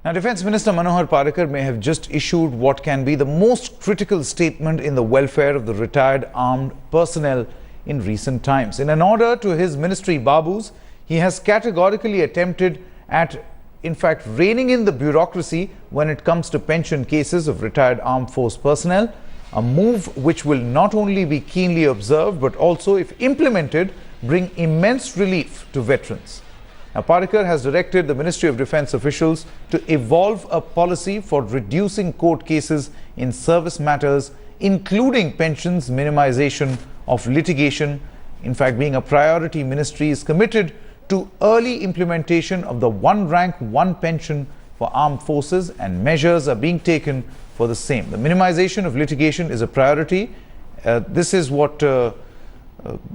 Now, Defence Minister Manohar Parrikar may have just issued what can be the most critical statement in the welfare of the retired armed personnel in recent times. In an order to his ministry Babus, he has categorically attempted at, in fact, reining in the bureaucracy when it comes to pension cases of retired armed force personnel, a move which will not only be keenly observed but also, if implemented, bring immense relief to veterans. Now, Parrikar has directed the Ministry of Defence officials to evolve a policy for reducing court cases in service matters, including pensions, minimization of litigation. In fact, being a priority, ministry is committed to early implementation of the one rank, one pension for armed forces, and measures are being taken for the same. The minimization of litigation is a priority. This is what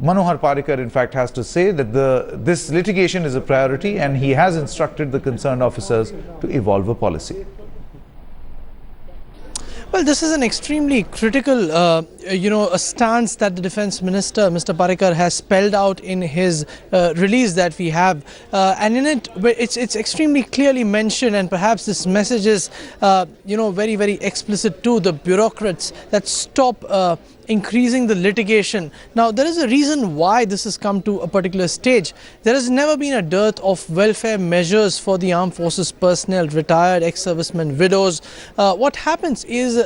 Manohar Parrikar, in fact, has to say, that this litigation is a priority, and he has instructed the concerned officers to evolve a policy. Well, this is an extremely critical, a stance that the Defence Minister, Mr. Parrikar, has spelled out in his release that we have. And in it, it's extremely clearly mentioned, and perhaps this message is, very, very explicit to the bureaucrats that stop increasing the litigation. Now, there is a reason why this has come to a particular stage. There has never been a dearth of welfare measures for the armed forces personnel, retired ex-servicemen, widows. What happens is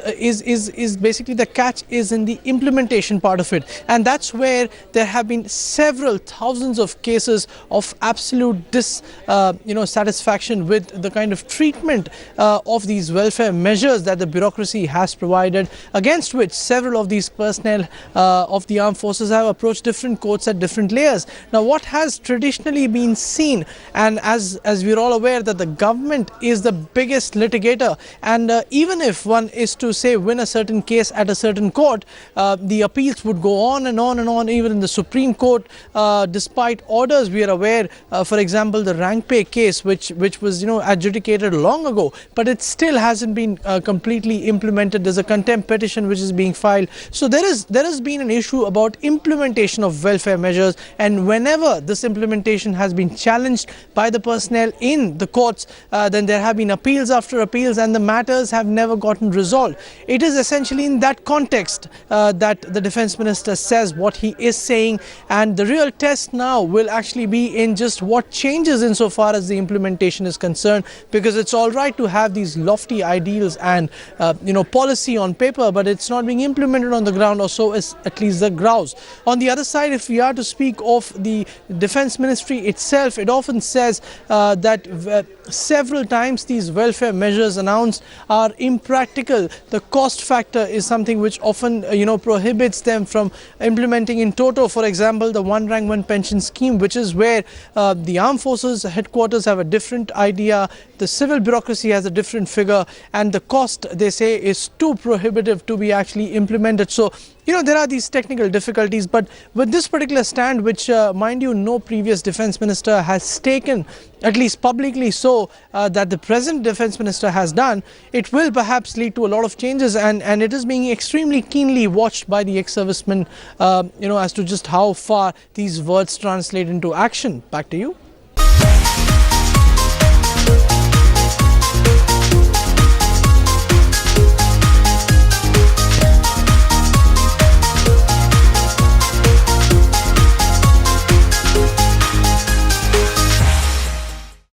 basically the catch is in the implementation part of it, and that's where there have been several thousands of cases of absolute dissatisfaction with the kind of treatment of these welfare measures that the bureaucracy has provided, against which several of these personnel of the armed forces have approached different courts at different layers. Now, what has traditionally been seen, and as we're all aware, that the government is the biggest litigator, and even if one is to say win a certain case at a certain court, the appeals would go on and on and on, even in the Supreme Court, despite orders. We are aware, for example, the rank pay case, which was adjudicated long ago, but it still hasn't been completely implemented. There's a contempt petition which is being filed. So there has been an issue about implementation of welfare measures, and whenever this implementation has been challenged by the personnel in the courts, then there have been appeals after appeals, and the matters have never gotten resolved. It is essentially in that context that the Defence Minister says what he is saying, and the real test now will actually be in just what changes insofar as the implementation is concerned, because it's all right to have these lofty ideals and policy on paper, but it's not being implemented on the ground, or so is at least the grouse. On the other side, if we are to speak of the Defence Ministry itself, it often says that several times these welfare measures announced are impractical. The cost factor is something which often prohibits them from implementing in toto. For example, the one rank one pension scheme, which is where the armed forces headquarters have a different idea, the civil bureaucracy has a different figure, and the cost, they say, is too prohibitive to be actually implemented. So there are these technical difficulties, but with this particular stand, which mind you, no previous Defence Minister has taken, at least publicly so, that the present Defence Minister has done, it will perhaps lead to a lot of changes, and it is being extremely keenly watched by the ex-servicemen, as to just how far these words translate into action. Back to you.